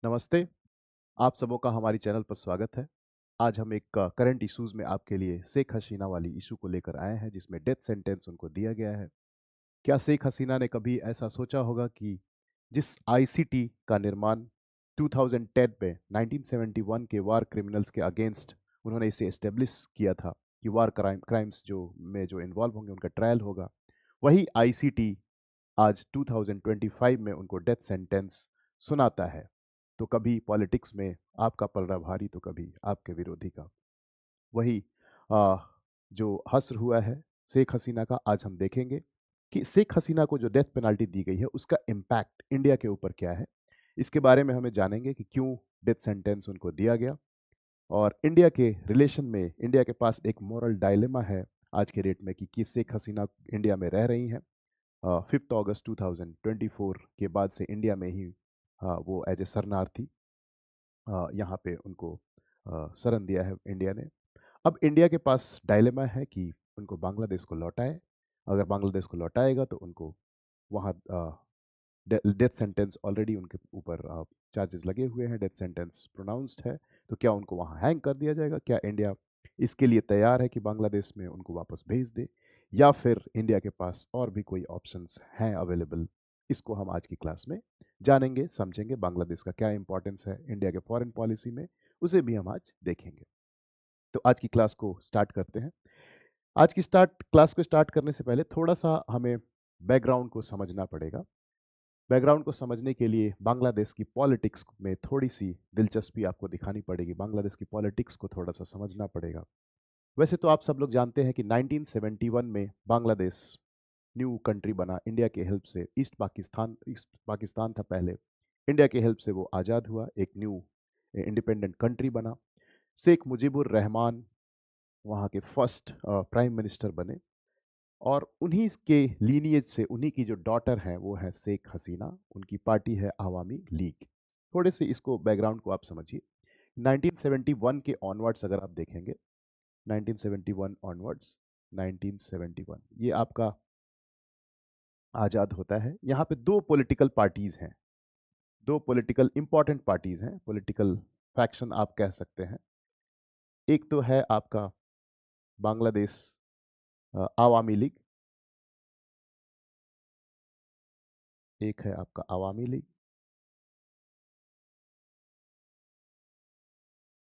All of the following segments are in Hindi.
नमस्ते, आप सबों का हमारी चैनल पर स्वागत है। आज हम एक करंट इश्यूज़ में आपके लिए शेख हसीना वाली इशू को लेकर आए हैं, जिसमें डेथ सेंटेंस उनको दिया गया है। क्या शेख हसीना ने कभी ऐसा सोचा होगा कि जिस आईसीटी का निर्माण 2010 में 1971 के वार क्रिमिनल्स के अगेंस्ट उन्होंने इसे एस्टेब्लिश किया था कि वार क्राइम्स जो इन्वॉल्व होंगे उनका ट्रायल होगा, वही आईसीटी आज 2025 में उनको डेथ सेंटेंस सुनाता है। तो कभी पॉलिटिक्स में आपका पलड़ा भारी तो कभी आपके विरोधी का। वही आ, जो हश्र हुआ है शेख हसीना का, आज हम देखेंगे कि शेख हसीना को जो डेथ पेनल्टी दी गई है उसका इम्पैक्ट इंडिया के ऊपर क्या है। इसके बारे में हमें जानेंगे कि क्यों डेथ सेंटेंस उनको दिया गया, और इंडिया के रिलेशन में इंडिया के पास एक मॉरल डायलेमा है आज के डेट में कि शेख हसीना इंडिया में रह रही हैं। 5 अगस्त 2024 के बाद से इंडिया में ही वो एज ए शरणार्थी यहाँ पे उनको शरण दिया है इंडिया ने। अब इंडिया के पास डायलेमा है कि उनको बांग्लादेश को लौटाए। अगर बांग्लादेश को लौटाएगा तो उनको वहाँ डेथ सेंटेंस ऑलरेडी उनके ऊपर चार्जेस लगे हुए हैं, डेथ सेंटेंस प्रोनाउंस्ड है। तो क्या उनको वहाँ हैंग कर दिया जाएगा? क्या इंडिया इसके लिए तैयार है कि बांग्लादेश में उनको वापस भेज दे, या फिर इंडिया के पास और भी कोई ऑप्शंस हैं अवेलेबल? इसको हम आज की क्लास में जानेंगे, समझेंगे। बांग्लादेश का क्या इंपॉर्टेंस है इंडिया के फॉरेन पॉलिसी में, उसे भी हम आज देखेंगे। तो आज की क्लास को स्टार्ट करते हैं। आज की स्टार्ट क्लास को स्टार्ट करने से पहले थोड़ा सा हमें बैकग्राउंड को समझना पड़ेगा। बैकग्राउंड को समझने के लिए बांग्लादेश की पॉलिटिक्स में थोड़ी सी दिलचस्पी आपको दिखानी पड़ेगी। बांग्लादेश की पॉलिटिक्स को थोड़ा सा समझना पड़ेगा। वैसे तो आप सब लोग जानते हैं कि 1971 में बांग्लादेश न्यू कंट्री बना इंडिया के हेल्प से। ईस्ट पाकिस्तान था पहले, इंडिया के हेल्प से वो आज़ाद हुआ, एक न्यू इंडिपेंडेंट कंट्री बना। शेख मुजीबुर रहमान वहाँ के फर्स्ट प्राइम मिनिस्टर बने, और उन्हीं के लीनिएज से उन्हीं की जो डॉटर है वो है शेख हसीना। उनकी पार्टी है आवामी लीग। थोड़े से इसको बैकग्राउंड को आप समझिए। 1971 के ऑनवर्ड्स अगर आप देखेंगे, 1971 ऑनवर्ड्स, 1971 ये आपका आज़ाद होता है। यहाँ पे दो पॉलिटिकल पार्टीज हैं, दो पॉलिटिकल इंपॉर्टेंट पार्टीज हैं, पॉलिटिकल फैक्शन आप कह सकते हैं। एक तो है आपका बांग्लादेश आवामी लीग, एक है आपका आवामी लीग,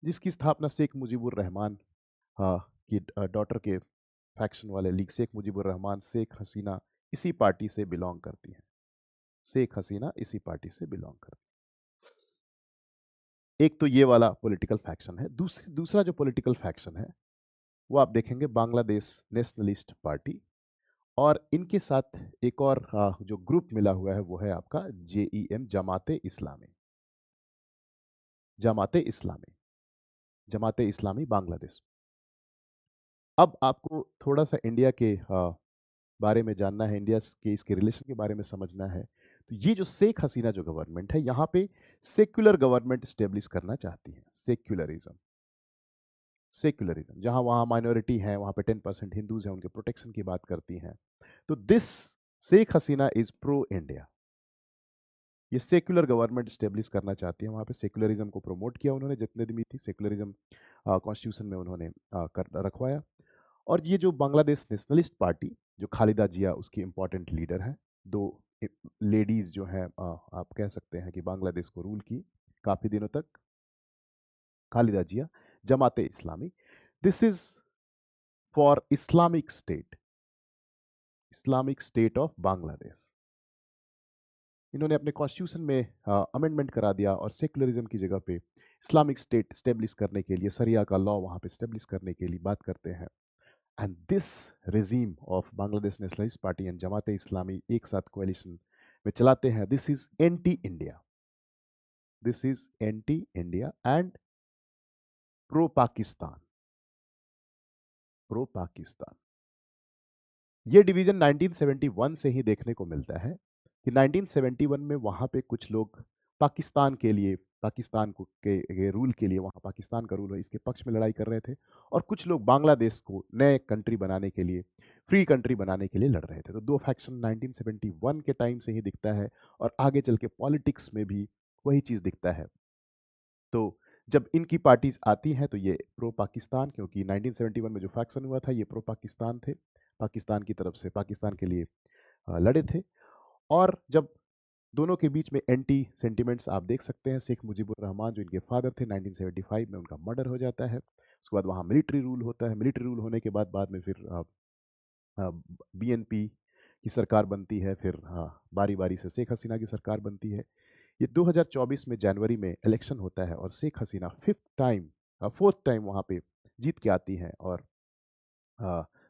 जिसकी स्थापना शेख मुजीबुर रहमान की डॉटर के फैक्शन वाले लीग शेख मुजीबुर रहमान, शेख हसीना इसी पार्टी से बिलोंग करती हैं। शेख हसीना इसी पार्टी से बिलोंग करती हैं। एक तो ये वाला पॉलिटिकल फैक्शन है। दूसरा जो पॉलिटिकल फैक्शन है वो आप देखेंगे बांग्लादेश नेशनलिस्ट पार्टी, और इनके साथ एक और जो ग्रुप मिला हुआ है वो है आपका जेईएम, जमाते इस्लामी। जमाते इस्लामी, जमाते इस्लामी बांग्लादेश। अब आपको थोड़ा सा इंडिया के बारे में जानना है, इंडिया के इसके रिलेशन के बारे में समझना है। तो ये जो शेख हसीना जो गवर्नमेंट है यहाँ पे सेक्युलर गवर्नमेंट स्टेब्लिश करना चाहती है। सेक्युलरिज्म, सेक्युलरिज्म जहाँ वहाँ माइनॉरिटी है, वहाँ पे 10% हिंदूज हैं, उनके प्रोटेक्शन की बात करती हैं। तो this Sheikh Hasina is pro India. ये सेक्युलर गवर्नमेंट स्टेब्लिश करना चाहती है। वहाँ पे सेक्युलरिज्म को प्रमोट किया उन्होंने, जितने भी थी सेक्युलरिज्म कॉन्स्टिट्यूशन में उन्होंने कर रखवाया। और ये जो बांग्लादेश नेशनलिस्ट पार्टी, जो खालिदा जिया उसकी इंपॉर्टेंट लीडर है, दो लेडीज जो हैं, आप कह सकते हैं कि बांग्लादेश को रूल की काफी दिनों तक, Khaleda Zia, Jamaat Islami. This is for Islamic state of Bangladesh. इन्होंने अपने कॉन्स्टिट्यूशन में अमेंडमेंट करा दिया और सेक्युलरिज्म की जगह पे इस्लामिक स्टेट स्टेब्लिश करने के लिए, सरिया का लॉ वहाँ पे स्टेब्लिश करने के लिए बात करते हैं। And this regime of Bangladesh nationalist party and जमाते इस्लामी एक साथ कोalition में चलाते हैं। This is anti India, this is anti India and pro Pakistan, pro Pakistan. ये डिवीजन 1971 से ही देखने को मिलता है कि 1971 में वहां पे कुछ लोग पाकिस्तान के लिए, पाकिस्तान को के रूल के लिए, वहां पाकिस्तान का रूल है इसके पक्ष में लड़ाई कर रहे थे, और कुछ लोग बांग्लादेश को नए कंट्री बनाने के लिए, फ्री कंट्री बनाने के लिए लड़ रहे थे। तो दो फैक्शन 1971 के टाइम से ही दिखता है, और आगे चल के पॉलिटिक्स में भी वही चीज़ दिखता है। तो जब इनकी पार्टीज आती हैं तो ये प्रो पाकिस्तान, क्योंकि 1971 में जो फैक्शन हुआ था ये प्रो पाकिस्तान थे, पाकिस्तान की तरफ से पाकिस्तान के लिए लड़े थे। और जब दोनों के बीच में एंटी सेंटिमेंट्स आप देख सकते हैं, शेख मुजीबुर रहमान जो इनके फादर थे 1975 में उनका मर्डर हो जाता है। उसके बाद वहाँ मिलिट्री रूल होता है, मिलिट्री रूल होने के बाद में फिर बीएनपी की सरकार बनती है, फिर बारी बारी से शेख हसीना की सरकार बनती है। ये 2024 में जनवरी में इलेक्शन होता है और शेख हसीना फोर्थ टाइम वहाँ पे जीत के आती हैं और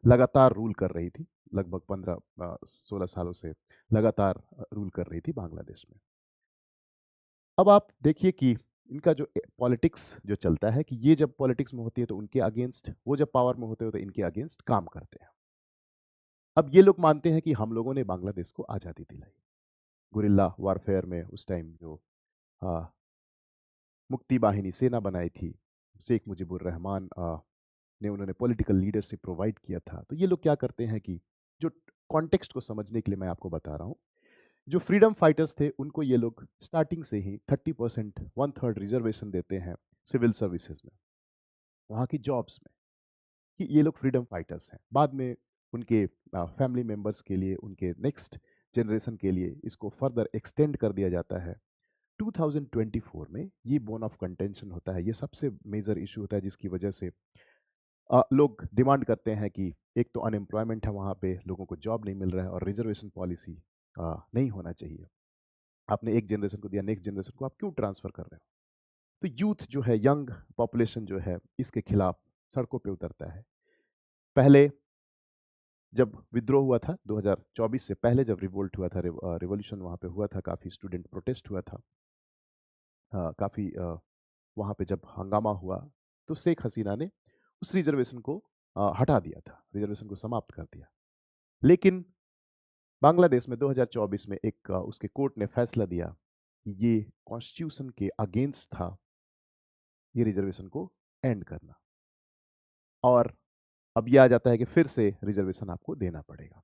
लगातार रूल कर रही थी, लगभग 15-16 सालों से लगातार रूल कर रही थी बांग्लादेश में। अब आप देखिए कि इनका जो पॉलिटिक्स जो चलता है कि ये जब पॉलिटिक्स में होती है तो उनके अगेंस्ट, वो जब पावर में होते हो तो इनके अगेंस्ट काम करते हैं। अब ये लोग मानते हैं कि हम लोगों ने बांग्लादेश को आज़ादी दिलाई, गुरिल्ला वारफेयर में उस टाइम जो आ, मुक्ति बाहिनी सेना बनाई थी, शेख मुजीबुर रहमान ने उन्होंने पॉलिटिकल लीडरशिप प्रोवाइड किया था। तो ये लोग क्या करते हैं कि जो कॉन्टेक्स्ट को समझने के लिए मैं आपको बता रहा हूँ, जो फ्रीडम फाइटर्स थे उनको ये लोग स्टार्टिंग से ही 30%, 1/3 रिजर्वेशन देते हैं सिविल सर्विसेज में, वहाँ की जॉब्स में, कि ये लोग फ्रीडम फाइटर्स हैं। बाद में उनके फैमिली मेंबर्स के लिए, उनके नेक्स्ट जनरेशन के लिए इसको फर्दर एक्सटेंड कर दिया जाता है। 2024 में ये बोन ऑफ कंटेंशन होता है, ये सबसे मेजर इशू होता है जिसकी वजह से लोग डिमांड करते हैं कि एक तो अनएम्प्लॉयमेंट है वहाँ पे, लोगों को जॉब नहीं मिल रहा है, और रिजर्वेशन पॉलिसी नहीं होना चाहिए। आपने एक जनरेशन को दिया, नेक्स्ट जनरेशन को आप क्यों ट्रांसफर कर रहे हो? तो यूथ जो है, यंग पॉपुलेशन जो है, इसके खिलाफ सड़कों पे उतरता है। पहले जब विद्रोह हुआ था 2024 से पहले, जब रिवोल्ट हुआ था, रिवॉल्यूशन वहाँ पे हुआ था, काफ़ी स्टूडेंट प्रोटेस्ट हुआ था, काफ़ी वहाँ पे जब हंगामा हुआ, तो शेख हसीना ने उस रिजर्वेशन को हटा दिया था, रिजर्वेशन को समाप्त कर दिया। लेकिन बांग्लादेश में 2024 में एक उसके कोर्ट ने फैसला दिया कि ये कॉन्स्टिट्यूशन के अगेंस्ट था, ये रिजर्वेशन को एंड करना। और अब ये आ जाता है कि फिर से रिजर्वेशन आपको देना पड़ेगा।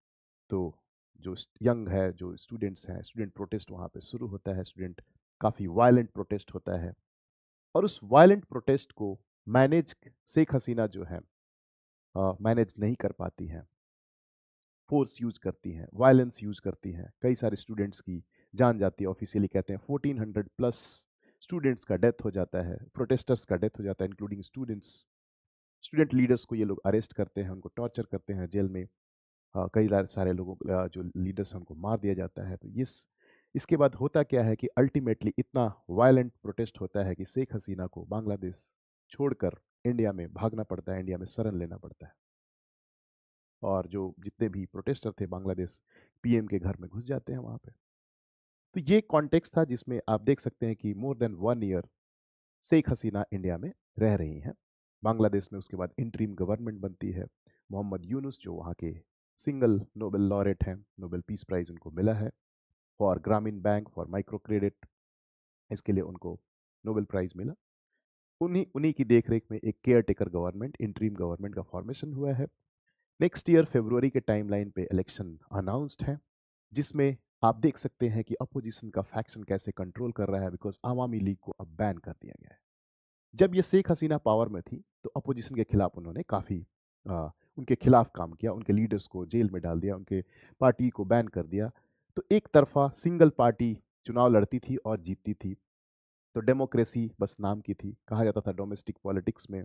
तो जो यंग है, जो स्टूडेंट्स हैं, स्टूडेंट प्रोटेस्ट वहाँ पे शुरू होता है, स्टूडेंट काफ़ी वायलेंट प्रोटेस्ट होता है। और उस वायलेंट प्रोटेस्ट को मैनेज शेख हसीना जो है मैनेज नहीं कर पाती हैं, फोर्स यूज करती हैं, वायलेंस यूज करती हैं, कई सारे स्टूडेंट्स की जान जाती है। ऑफिशियली कहते हैं 1400 प्लस स्टूडेंट्स का डेथ हो जाता है, प्रोटेस्टर्स का डेथ हो जाता है, इंक्लूडिंग स्टूडेंट्स। स्टूडेंट लीडर्स को ये लोग अरेस्ट करते हैं, उनको टॉर्चर करते हैं जेल में। कई सारे लोगों जो लीडर्स हैं उनको मार दिया जाता है। तो इसके बाद होता क्या है कि अल्टीमेटली इतना वायलेंट प्रोटेस्ट होता है कि शेख हसीना को बांग्लादेश छोड़कर इंडिया में भागना पड़ता है, इंडिया में शरण लेना पड़ता है। और जो जितने भी प्रोटेस्टर थे बांग्लादेश पीएम के घर में घुस जाते हैं वहाँ पे। तो ये कॉन्टेक्स्ट था जिसमें आप देख सकते हैं कि more than 1 year Sheikh Hasina India में रह रही हैं। बांग्लादेश में उसके बाद इंटरिम गवर्नमेंट बनती है। मोहम्मद यूनुस जो वहाँ के सिंगल नोबेल लॉरेट हैं, नोबेल पीस प्राइज उनको मिला है फॉर ग्रामीण बैंक, फॉर माइक्रो क्रेडिट, इसके लिए उनको नोबेल प्राइज मिला। उन्हीं उन्हीं की देखरेख में एक care taker government, interim government का फॉर्मेशन हुआ है। नेक्स्ट ईयर फरवरी के टाइमलाइन पे इलेक्शन अनाउंस्ड है, जिसमें आप देख सकते हैं कि अपोजिशन का फैक्शन कैसे कंट्रोल कर रहा है, बिकॉज आवामी लीग को अब बैन कर दिया गया है। जब ये शेख हसीना पावर में थी तो अपोजिशन के खिलाफ उन्होंने काफ़ी उनके खिलाफ काम किया, उनके लीडर्स को जेल में डाल दिया, उनके पार्टी को बैन कर दिया। तो एक तरफा सिंगल पार्टी चुनाव लड़ती थी और जीतती थी, तो डेमोक्रेसी बस नाम की थी। कहा जाता था डोमेस्टिक पॉलिटिक्स में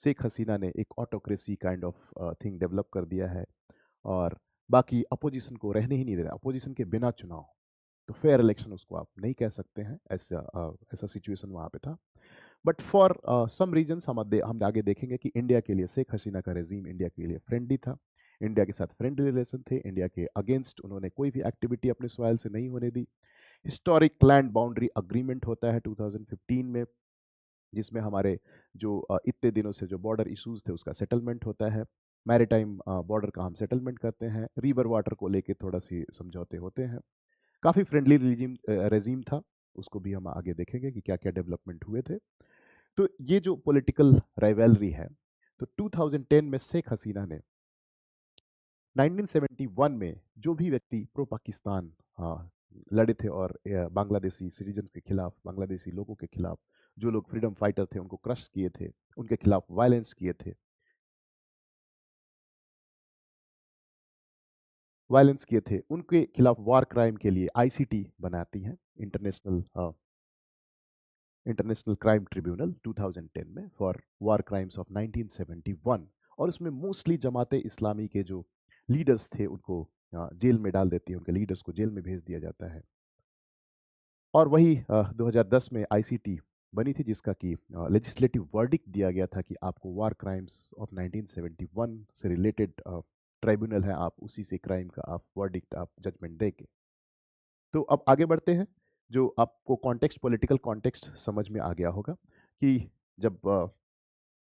शेख हसीना ने एक autocracy kind of thing develop कर दिया है, और बाकी अपोजिशन को रहने ही नहीं दे रहा। अपोजिशन के बिना चुनाव, तो फेयर इलेक्शन उसको आप नहीं कह सकते हैं, ऐसा सिचुएशन वहाँ पे था। बट फॉर सम रीजन्स हम आगे देखेंगे कि इंडिया के लिए शेख हसीना का रेजीम इंडिया के लिए फ्रेंडली था, इंडिया के साथ फ्रेंडली रिलेशन थे, इंडिया के अगेंस्ट उन्होंने कोई भी एक्टिविटी अपने सॉइल से नहीं होने दी। हिस्टोरिक लैंड बाउंड्री अग्रीमेंट होता है 2015 में, जिसमें हमारे जो इतने दिनों से जो बॉर्डर इश्यूज थे उसका सेटलमेंट होता है। मैरीटाइम बॉर्डर का हम सेटलमेंट करते हैं, रिवर वाटर को लेके थोड़ा सी समझौते होते हैं। काफ़ी फ्रेंडली रेजीम था, उसको भी हम आगे देखेंगे कि क्या क्या डेवलपमेंट हुए थे। तो ये जो पॉलिटिकल राइवलरी है, तो 2010 में शेख हसीना ने 1971 में जो भी व्यक्ति प्रो पाकिस्तान लड़े थे और बांग्लादेशी सिटीजन के खिलाफ, बांग्लादेशी लोगों के खिलाफ, जो लोग फ्रीडम फाइटर थे उनको क्रश किए थे, उनके खिलाफ वायलेंस किए थे, उनके खिलाफ वार क्राइम के लिए आईसीटी बनाती है, इंटरनेशनल क्राइम ट्रिब्यूनल 2010 में फॉर वार क्राइम्स ऑफ 1971। और उसमें मोस्टली जमाते इस्लामी के जो लीडर्स थे उनको जेल में डाल देती है, उनके लीडर्स को जेल में भेज दिया जाता है। और वही 2010 में आईसीटी बनी थी, जिसका कि लेजिस्लेटिव वर्डिक्ट दिया गया था कि आपको वार क्राइम्स ऑफ 1971 से रिलेटेड ट्राइब्यूनल है, आप उसी से क्राइम का आप वर्डिक्ट, आप जजमेंट देंगे। तो अब आगे बढ़ते हैं। जो आपको कॉन्टेक्स्ट, पॉलिटिकल कॉन्टेक्स्ट समझ में आ गया होगा कि जब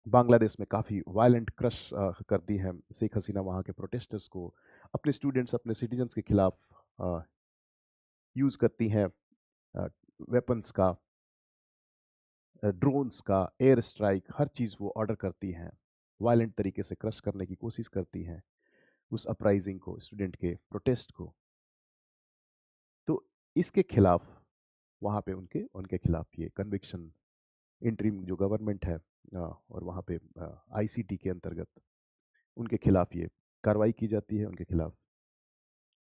बांग्लादेश में काफ़ी वायलेंट क्रश करती है शेख हसीना वहाँ के प्रोटेस्टर्स को, अपने स्टूडेंट्स, अपने सिटीजन्स के खिलाफ यूज़ करती हैं वेपन्स का, ड्रोन्स का, एयर स्ट्राइक, हर चीज़ वो ऑर्डर करती हैं, वायलेंट तरीके से क्रश करने की कोशिश करती हैं उस अपराइजिंग को, स्टूडेंट के प्रोटेस्ट को। तो इसके खिलाफ वहाँ पे उनके उनके खिलाफ ये कन्विक्शन, इंटरिम जो गवर्नमेंट है और वहाँ पे आईसीटी के अंतर्गत उनके खिलाफ ये कार्रवाई की जाती है, उनके खिलाफ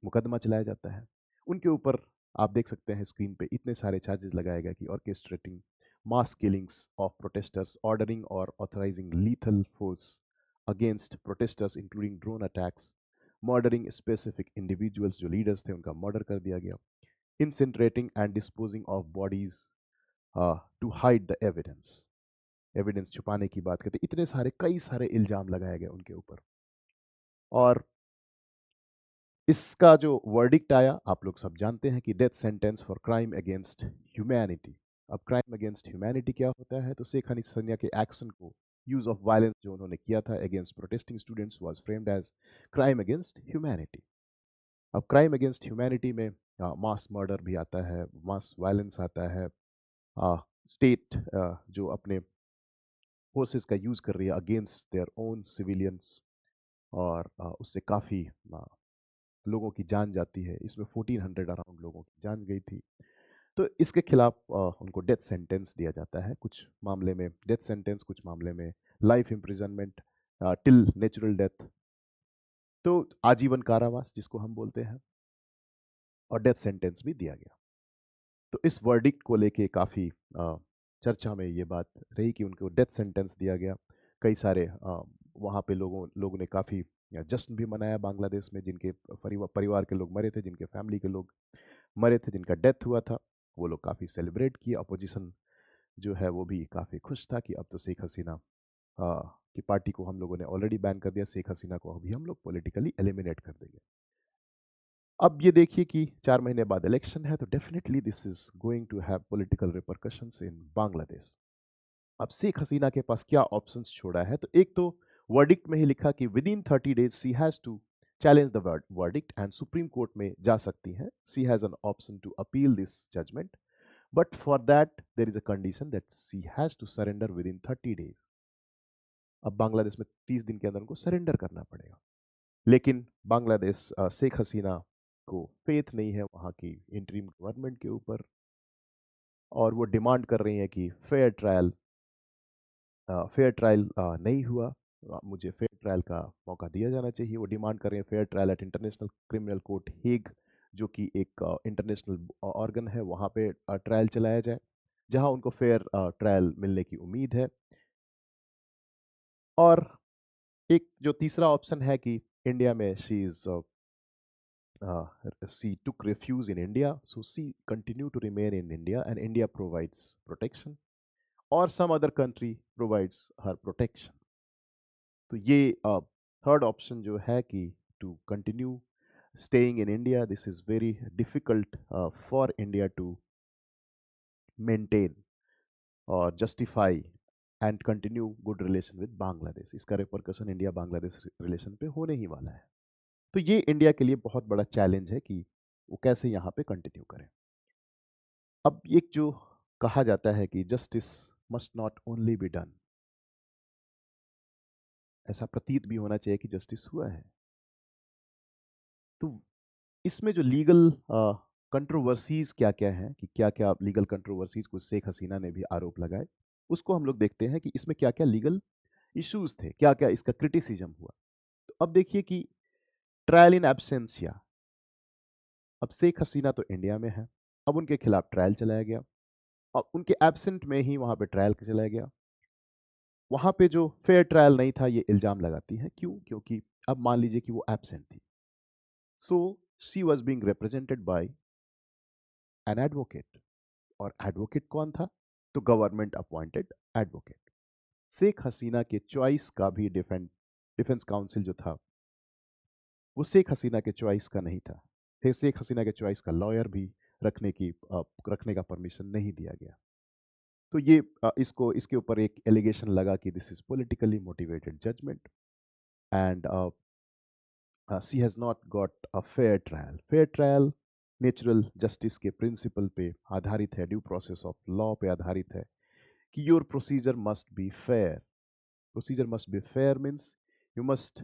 मुकदमा चलाया जाता है। उनके ऊपर आप देख सकते हैं स्क्रीन पे इतने सारे चार्जेस लगाए गए कि orchestrating mass killings of protesters, ordering और authorising lethal force against protesters including drone attacks, murdering specific individuals, जो लीडर्स थे उनका मर्डर कर दिया गया, incinerating and disposing of bodies to hide the evidence, evidence छुपाने की बात करते, इतने सारे कई सारे इल्जाम लगाए गए उनके ऊपर। और इसका जो वर्डिक्ट आया आप लोग सब जानते हैं कि death sentence for crime against humanity. अब क्राइम अगेंस्ट ह्यूमैनिटी क्या होता है? तो शेख हसीना के एक्शन को, यूज ऑफ वायलेंस जो उन्होंने किया था against protesting students, was framed as crime against humanity. अब क्राइम अगेंस्ट ह्यूमैनिटी में मास मर्डर भी आता है, मास वायलेंस आता है, स्टेट जो अपने फोर्सेस का यूज कर रही है अगेंस्ट देयर ओन सिविलियंस, और उससे काफ़ी लोगों की जान जाती है। इसमें 1400 अराउंड लोगों की जान गई थी। तो इसके खिलाफ उनको डेथ सेंटेंस दिया जाता है, कुछ मामले में डेथ सेंटेंस, कुछ मामले में life imprisonment till natural death, तो आजीवन कारावास जिसको हम बोलते हैं, और डेथ सेंटेंस भी दिया गया। तो इस वर्डिक्ट को लेके काफ़ी चर्चा में ये बात रही कि उनको डेथ सेंटेंस दिया गया। कई सारे वहाँ पे लोगों ने काफ़ी जश्न भी मनाया बांग्लादेश में, जिनके परिवार के लोग मरे थे, जिनके फैमिली के लोग मरे थे, जिनका डेथ हुआ था, वो लोग काफ़ी सेलिब्रेट किए। अपोजिशन जो है वो भी काफ़ी खुश था कि अब तो शेख हसीना की पार्टी को हम लोगों ने ऑलरेडी बैन कर दिया, शेख हसीना को अभी हम लोग पॉलिटिकली एलिमिनेट कर देंगे। अब ये देखिए कि 4 महीने बाद इलेक्शन है, तो definitely this is going to have political repercussions in Bangladesh. अब शेख हसीना के पास क्या ऑप्शंस छोड़ा है? तो एक तो वर्डिक्ट में ही लिखा कि within 30 days she has to challenge the verdict and supreme court में जा सकती हैं। She has an option to appeal this judgement, but for that there is a condition that she has to surrender within 30 days। अब बांग्लादेश में 30 दिन के अंदर उनको सरेंडर करना पड़ेगा। लेकिन बांग्लादेश, शेख हसीना को फेथ नहीं है वहाँ की इंटरिम गवर्नमेंट के ऊपर, और वो डिमांड कर रही है कि फेयर ट्रायल नहीं हुआ, मुझे फेयर ट्रायल का मौका दिया जाना चाहिए। वो डिमांड कर रहे हैं fair trial at international criminal court Hague, जो कि एक इंटरनेशनल ऑर्गन है, वहाँ पे ट्रायल चलाया जाए, जहाँ उनको फेयर ट्रायल मिलने की उम्मीद है। और एक जो तीसरा ऑप्शन है कि इंडिया में she took refuge in India, so she continued to remain in India, and India provides protection, or some other country provides her protection. तो ये थर्ड ऑप्शन जो है कि to continue staying in India, this is very difficult for India to maintain or justify and continue good relation with Bangladesh. इसका रिपरकशन इंडिया बांग्लादेश रिलेशन पे होने ही वाला है। तो ये इंडिया के लिए बहुत बड़ा चैलेंज है कि वो कैसे यहाँ पे कंटिन्यू करें। अब एक जो कहा जाता है कि justice must not only be done, ऐसा प्रतीत भी होना चाहिए कि जस्टिस हुआ है। तो इसमें जो लीगल कंट्रोवर्सीज क्या क्या हैं, कि क्या क्या लीगल कंट्रोवर्सीज को शेख हसीना ने भी आरोप लगाए, उसको हम लोग देखते हैं कि इसमें क्या क्या लीगल इश्यूज थे, क्या क्या इसका क्रिटिसिज्म हुआ। तो अब देखिए कि ट्रायल इन एब्सेंसिया, अब शेख हसीना तो इंडिया में है, अब उनके खिलाफ ट्रायल चलाया गया, अब उनके एब्सेंट में ही वहां पे ट्रायल चलाया गया। वहां पे जो फेयर ट्रायल नहीं था, ये इल्जाम लगाती है। क्यों? क्योंकि अब मान लीजिए कि वो एब्सेंट थी, so she was being represented by an advocate. और एडवोकेट कौन था? तो government appointed advocate. Sheikh Hasina के चॉइस का भी डिफेंस काउंसिल जो था, वो शेख हसीना के चॉइस का नहीं था। फिर शेख हसीना के चॉइस का लॉयर भी रखने का परमिशन नहीं दिया गया। तो ये इसको इसके ऊपर एक एलिगेशन लगा कि this is politically motivated judgment and she has not got a fair trial. Fair trial natural justice के प्रिंसिपल पे आधारित है, ड्यू प्रोसेस ऑफ लॉ पे आधारित है, कि your procedure must be fair. Procedure must be fair means you must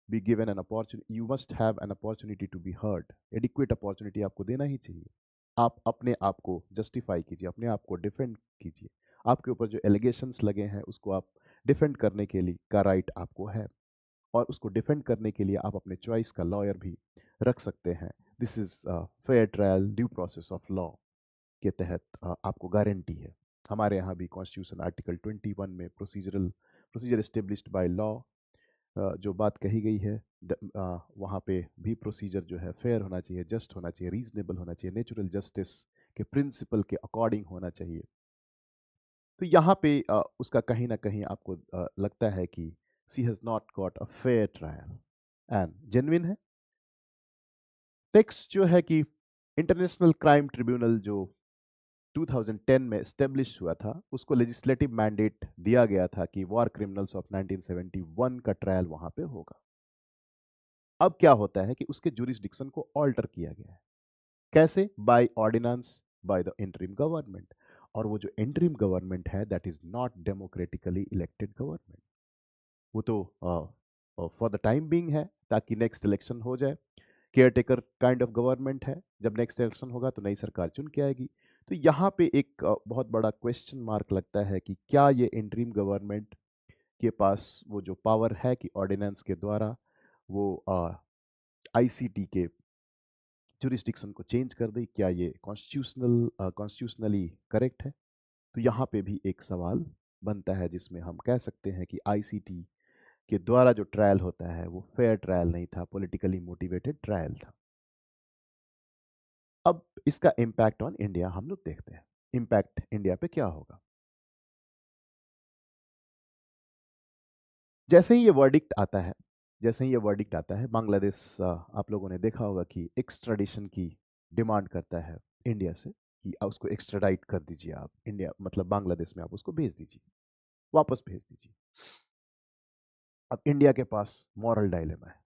be given an opportunity, you must have an opportunity to be heard। adequate opportunity आपको देना ही चाहिए। आप अपने आप को जस्टिफाई कीजिए, अपने आप को डिफेंड कीजिए। आपके ऊपर जो एलिगेशंस लगे हैं उसको आप डिफेंड करने के लिए का राइट आपको है, और उसको डिफेंड करने के लिए आप अपने चॉइस का लॉयर भी रख सकते हैं। This is fair trial due process of law के तहत आपको गारंटी है। हमारे यहाँ भी कॉन्स्टिट्यूशन आर्टिकल 21 में प्रोसीजर एस्टेब्लिश्ड बाय लॉ जो बात कही गई है, वहाँ पे भी प्रोसीजर जो है फेयर होना चाहिए, जस्ट होना चाहिए, रीजनेबल होना चाहिए, नेचुरल जस्टिस के प्रिंसिपल के अकॉर्डिंग होना चाहिए। तो यहाँ पे उसका कहीं ना कहीं आपको लगता है कि she has not got a fair trial and genuine है। टेक्स्ट जो है कि इंटरनेशनल क्राइम ट्रिब्यूनल जो 2010 में एस्टेब्लिश हुआ था, उसको लेजिस्लेटिव मैंडेट दिया गया था कि वॉर क्रिमिनल्स ऑफ 1971 का ट्रायल वहां पे होगा। अब क्या होता है कि उसके जुरिस्डिक्शन को ऑल्टर किया गया है। कैसे? By ordinance by the interim government. और वो जो इंटरिम गवर्नमेंट है, that is not democratically elected government. वो तो फॉर द टाइम बीइंग है, ताकि नेक्स्ट इलेक्शन हो जाए। Care taker kind of government है, जब नेक्स्ट इलेक्शन होगा तो नई सरकार चुन के आएगी। तो यहाँ पे एक बहुत बड़ा क्वेश्चन मार्क लगता है कि क्या ये इंटरिम गवर्नमेंट के पास वो जो पावर है कि ऑर्डिनेंस के द्वारा वो आईसीटी के जुरिस्डिक्शन को चेंज कर दे, क्या ये कॉन्स्टिट्यूशनली करेक्ट है? तो यहाँ पे भी एक सवाल बनता है, जिसमें हम कह सकते हैं कि आईसीटी के द्वारा जो ट्रायल होता है वो फेयर ट्रायल नहीं था, पॉलिटिकली मोटिवेटेड ट्रायल था। अब इसका इम्पैक्ट ऑन इंडिया हम लोग देखते हैं। इम्पैक्ट इंडिया पे क्या होगा? जैसे ही ये वर्डिक्ट आता है, जैसे ही ये वर्डिक्ट आता है, बांग्लादेश, आप लोगों ने देखा होगा कि एक्स्ट्राडिशन की डिमांड करता है इंडिया से, कि उसको एक्स्ट्राडाइट कर दीजिए आप इंडिया, मतलब बांग्लादेश में आप उसको भेज दीजिए, वापस भेज दीजिए। अब इंडिया के पास मॉरल डायलेमा है।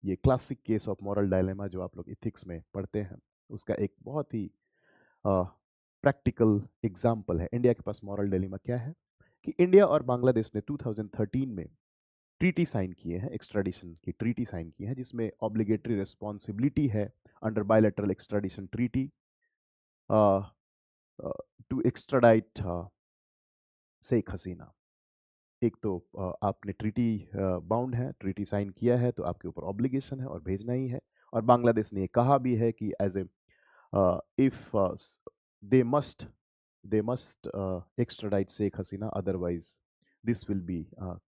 ये classic case of moral dilemma जो आप लोग इथिक्स में पढ़ते हैं, उसका एक बहुत ही प्रैक्टिकल एग्जाम्पल है। इंडिया के पास मॉरल डायलेमा क्या है कि इंडिया और बांग्लादेश ने 2013 में ट्रीटी साइन किए हैं, एक्स्ट्राडिशन की ट्रीटी साइन की है, जिसमें ऑब्लिगेटरी रिस्पॉन्सिबिलिटी है under bilateral extradition treaty to extradite Sheikh Hasina. एक तो आपने ट्रीटी बाउंड है, ट्रीटी साइन किया है, तो आपके ऊपर ऑब्लिगेशन है और भेजना ही है। और बांग्लादेश ने ये कहा भी है कि as a if they must they must extradite Sheikh Hasina, otherwise this will be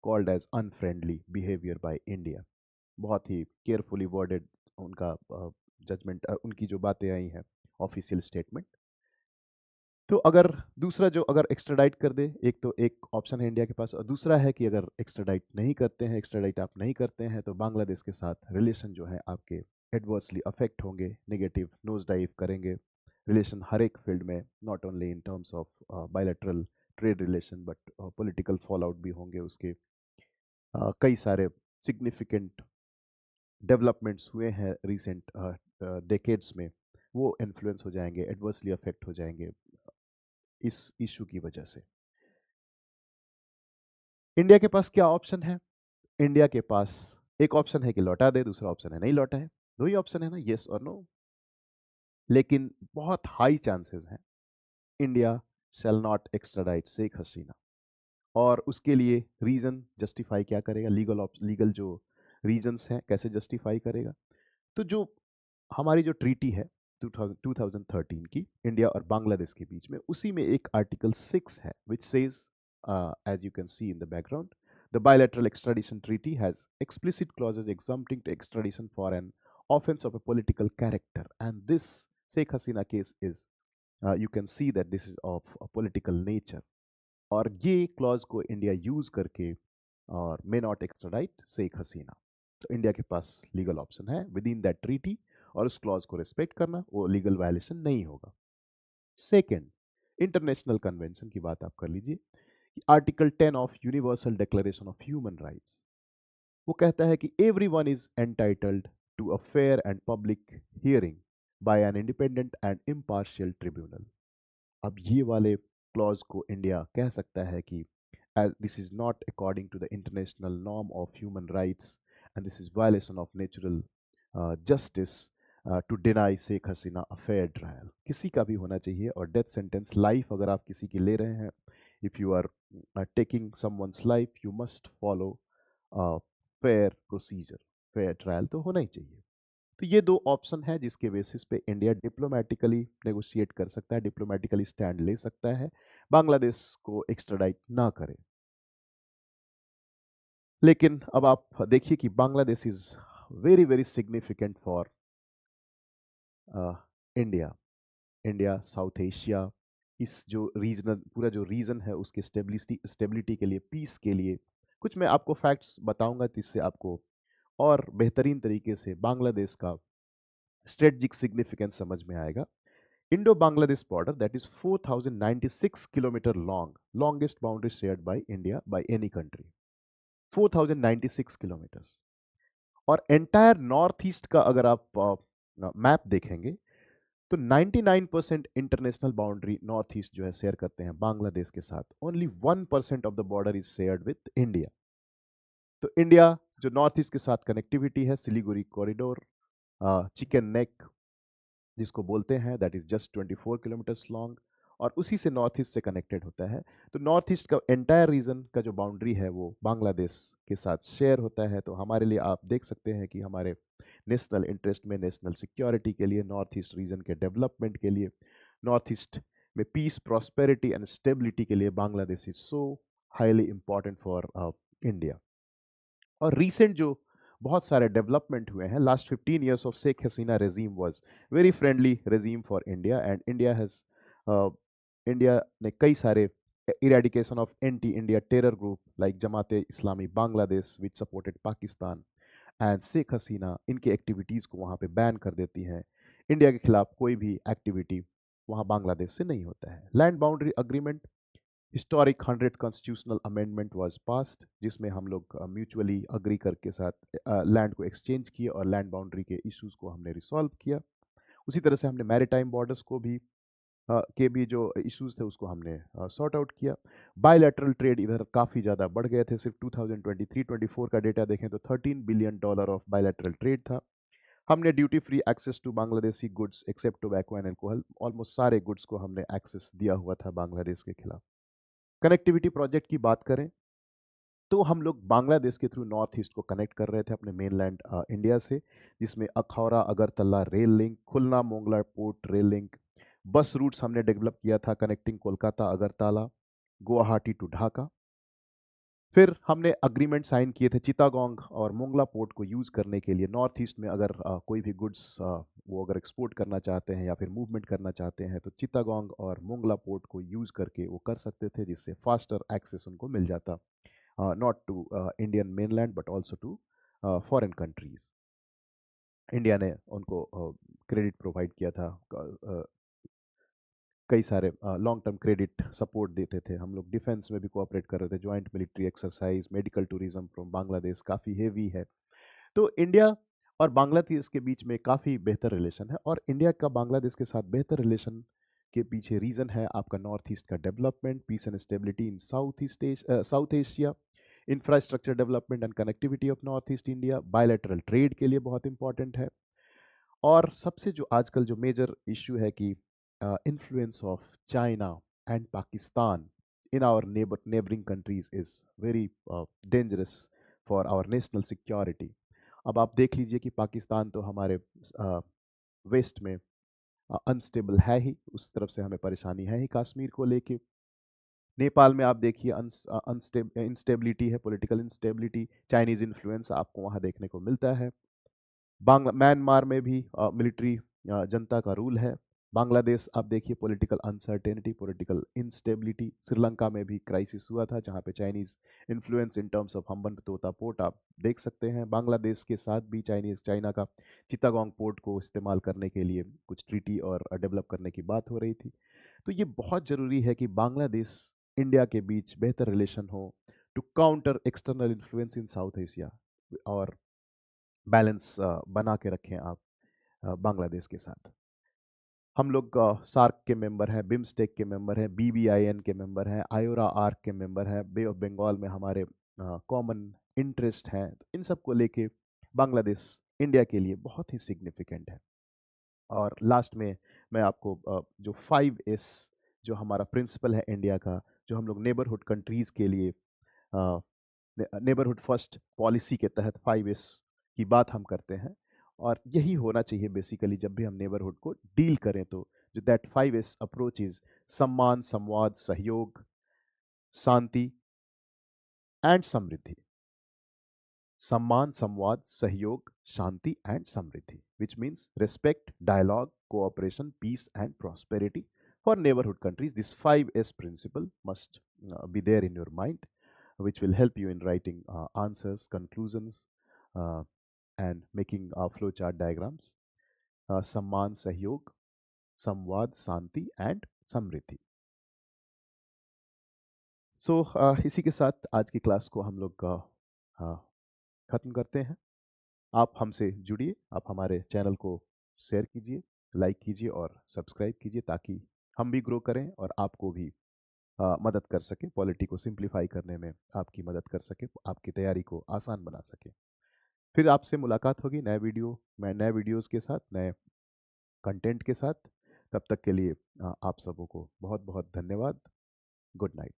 called as unfriendly behavior by India। बहुत ही केयरफुली वर्डेड उनका जजमेंट, उनकी जो बातें आई हैं ऑफिशियल स्टेटमेंट। तो अगर दूसरा जो अगर एक्स्ट्राडाइट कर दे, एक तो एक ऑप्शन है इंडिया के पास, और दूसरा है कि अगर एक्स्ट्राडाइट नहीं करते हैं, एक्स्ट्राडाइट आप नहीं करते हैं, तो बांग्लादेश के साथ रिलेशन जो है आपके एडवर्सली अफेक्ट होंगे, नेगेटिव नोज डाइव करेंगे रिलेशन हर एक फील्ड में, not only in terms of bilateral trade relation, but political fall out भी होंगे उसके। कई सारे सिग्निफिकेंट डेवलपमेंट्स हुए हैं रिसेंट डेकेड्स में, वो इन्फ्लुएंस हो जाएंगे, एडवर्सली अफेक्ट हो जाएंगे इस इशू की वजह से। इंडिया के पास क्या ऑप्शन है? इंडिया के पास एक ऑप्शन है कि लौटा दे, दूसरा ऑप्शन है नहीं लौटा है। दो ही ऑप्शन है ना, येस और नो। लेकिन बहुत हाई चांसेस हैं India shall not extradite Sheikh Hasina. और उसके लिए रीजन जस्टिफाई क्या करेगा, लीगल जो रीजंस हैं कैसे जस्टिफाई करेगा। तो जो हमारी जो ट्रीटी है 2013 की इंडिया और बांग्लादेश के बीच में, उसी में एक आर्टिकल 6 है which says, as you can see in the background, the bilateral extradition treaty has explicit clauses exempting to extradition for an offense of a political character, and this Sheikh Hasina case is, you can see that this is of a political nature। और ये क्लॉज को इंडिया यूज करके और मे नॉट एक्स्ट्राडाइट शेख हसीना। तो इंडिया के पास लीगल ऑप्शन है विद इन दैट ट्रीटी, और उस क्लॉज को रिस्पेक्ट करना, वो लीगल वायलेशन नहीं होगा। सेकेंड, इंटरनेशनल कन्वेंशन की बात आप कर लीजिए। Article 10 of universal declaration of human rights, वो कहता है कि everyone is entitled to a fair and public hearing by an independent and impartial tribunal. अब ये वाले क्लॉज को इंडिया कह सकता है कि this is not according to the international norm of human rights and this is violation of natural justice to deny Sheikh Hasina a fair trial. किसी का भी होना चाहिए, और डेथ सेंटेंस लाइफ अगर आप किसी की ले रहे हैं, if you are taking someone's life, you must follow fair procedure, fair trial तो होना ही चाहिए। तो ये दो ऑप्शन है जिसके बेसिस पे इंडिया डिप्लोमेटिकली नेगोशिएट कर सकता है, डिप्लोमेटिकली स्टैंड ले सकता है, बांग्लादेश को एक्स्ट्राडाइट ना करे। लेकिन अब आप देखिए कि Bangladesh is very very significant for India. India south Asia, इस जो रीजनल पूरा जो रीजन है उसके स्टेबिलिटी के लिए, पीस के लिए कुछ मैं आपको फैक्ट्स बताऊंगा जिससे आपको और बेहतरीन तरीके से बांग्लादेश का स्ट्रेटजिक सिग्निफिकेंस समझ में आएगा। Indo Bangladesh border that is 4096 kilometre long, longest boundary shared by India by any country, 4096 kilometres. और एंटायर नॉर्थ ईस्ट का अगर आप मैप देखेंगे तो 99% इंटरनेशनल बाउंड्री नॉर्थ ईस्ट जो है शेयर करते हैं बांग्लादेश के साथ, only 1% of the border is shared with India. तो इंडिया जो नॉर्थ ईस्ट के साथ कनेक्टिविटी है, सिलीगुड़ी कॉरिडोर, चिकन नेक जिसको बोलते हैं, that is just 24 kilometres long, और उसी से नॉर्थ ईस्ट से कनेक्टेड होता है। तो नॉर्थ ईस्ट का एंटायर रीजन का जो बाउंड्री है वो बांग्लादेश के साथ शेयर होता है। तो हमारे लिए आप देख सकते हैं कि हमारे नेशनल इंटरेस्ट में, नेशनल सिक्योरिटी के लिए, नॉर्थ ईस्ट रीजन के डेवलपमेंट के लिए, नॉर्थ ईस्ट में पीस, प्रॉस्पेरिटी एंड स्टेबिलिटी के लिए Bangladesh is so highly important for India. और रीसेंट जो बहुत सारे डेवलपमेंट हुए हैं, last 15 years of Sheikh Hasina regime was very friendly regime for India, and India ने कई सारे eradication of anti India terror group like Jamaat-e Islami Bangladesh which supported Pakistan and Sheikh Hasina, इनकी एक्टिविटीज को वहां पे बैन कर देती हैं। इंडिया के खिलाफ कोई भी एक्टिविटी वहां बांग्लादेश से नहीं होता है। Land boundary agreement, historic 100th constitutional amendment was passed, जिसमें हम लोग म्यूचुअली अग्री करके साथ लैंड को एक्सचेंज किए और लैंड बाउंड्री के इश्यूज को हमने रिसॉल्व किया। उसी तरह से हमने मैरीटाइम बॉर्डर्स को भी के भी जो इश्यूज थे उसको हमने सॉर्ट आउट किया। बायलैटरल ट्रेड इधर काफ़ी ज़्यादा बढ़ गए थे, सिर्फ 2023-24 का डेटा देखें तो $13 बिलियन ऑफ बायलैटरल ट्रेड था। हमने duty free access to Bangladeshi goods except tobacco and alcohol, almost सारे गुड्स को हमने एक्सेस दिया हुआ था बांग्लादेश के खिलाफ। कनेक्टिविटी प्रोजेक्ट की बात करें तो हम लोग बांग्लादेश के थ्रू नॉर्थ ईस्ट को कनेक्ट कर रहे थे अपने मेनलैंड इंडिया से, जिसमें अखौरा अगरतला रेल लिंक, खुलना मोंगला पोर्ट रेल लिंक, बस रूट्स हमने डेवलप किया था कनेक्टिंग कोलकाता अगरतला, गुवाहाटी टू ढाका। फिर हमने अग्रीमेंट साइन किए थे चिटागोंग और मोंगला पोर्ट को यूज करने के लिए। नॉर्थ ईस्ट में अगर कोई भी गुड्स वो अगर एक्सपोर्ट करना चाहते हैं या फिर मूवमेंट करना चाहते हैं तो चिटागोंग और मोंगला पोर्ट को यूज करके वो कर सकते थे, जिससे फास्टर एक्सेस उनको मिल जाता, not to Indian mainland but also to foreign countries। India ने उनको क्रेडिट प्रोवाइड किया था, कई सारे लॉन्ग टर्म क्रेडिट सपोर्ट देते थे। हम लोग डिफेंस में भी कोऑपरेट कर रहे थे, joint military exercise, medical tourism from Bangladesh काफ़ी हेवी है। तो इंडिया और बांग्लादेश के बीच में काफ़ी बेहतर रिलेशन है, और इंडिया का बांग्लादेश के साथ बेहतर रिलेशन के पीछे रीज़न है आपका नॉर्थ ईस्ट का development, peace and stability in south Asia, infrastructure development and connectivity of north east India, bilateral trade के लिए बहुत इंपॉर्टेंट है। और सबसे जो आजकल जो मेजर इश्यू है कि influence of China and Pakistan in our neighbouring countries is very dangerous for our national security. अब आप देख लीजिए कि पाकिस्तान तो हमारे वेस्ट में अनस्टेबल है ही, उस तरफ से हमें परेशानी है ही कश्मीर को लेके। नेपाल में आप देखिए इंस्टेबिलिटी है, पॉलिटिकल इंस्टेबिलिटी, चाइनीज इन्फ्लुएंस आपको वहां देखने को मिलता है। म्यांमार में भी मिलिट्री जनता का रूल है। बांग्लादेश आप देखिए political uncertainty, political instability. Sri Lanka में भी क्राइसिस हुआ था जहां पे Chinese influence in terms of Hambantota port आप देख सकते हैं। बांग्लादेश के साथ भी चाइना का चित्तागोंग पोर्ट को इस्तेमाल करने के लिए कुछ ट्रीटी और डेवलप करने की बात हो रही थी। तो ये बहुत जरूरी है कि बांग्लादेश इंडिया के बीच बेहतर रिलेशन हो to counter external influence in south Asia, और बैलेंस बना के रखें आप बांग्लादेश के साथ। हम लोग सार्क के मेंबर हैं, बिम्स्टेक के मेंबर हैं, बीबीआईएन के मेंबर हैं, आयोरा आर्क के मेंबर हैं, बे ऑफ बंगाल में हमारे कॉमन इंटरेस्ट हैं। तो इन सब को लेके बांग्लादेश इंडिया के लिए बहुत ही सिग्निफिकेंट है। और लास्ट में मैं आपको जो 5S जो हमारा प्रिंसिपल है इंडिया का, जो हम लोग नेबरहुड कंट्रीज के लिए नेबरहुड फर्स्ट पॉलिसी के तहत 5S की बात हम करते हैं, और यही होना चाहिए बेसिकली जब भी हम नेबरहुड को डील करें। तो जो दैट 5S अप्रोच इज सम्मान, संवाद, सहयोग, शांति एंड समृद्धि। सम्मान, संवाद, सहयोग, शांति एंड समृद्धि, which means respect, dialogue, cooperation, peace and prosperity for neighborhood countries. This 5S principle must be there in your mind, which will help you in writing answers, conclusions, uh, and making flowchart diagrams. सम्मान, सहयोग, संवाद, शांति एंड समृद्धि। सो इसी के साथ आज की क्लास को हम लोग खत्म करते हैं। आप हमसे जुड़िए, आप हमारे चैनल को शेयर कीजिए, लाइक कीजिए और सब्सक्राइब कीजिए, ताकि हम भी ग्रो करें और आपको भी मदद कर सके, पॉलिटी को सिंप्लीफाई करने में आपकी मदद कर सके, आपकी तैयारी को आसान बना सके। फिर आपसे मुलाकात होगी नए वीडियोस के साथ, नए कंटेंट के साथ। तब तक के लिए आप सबों को बहुत बहुत धन्यवाद। Good night.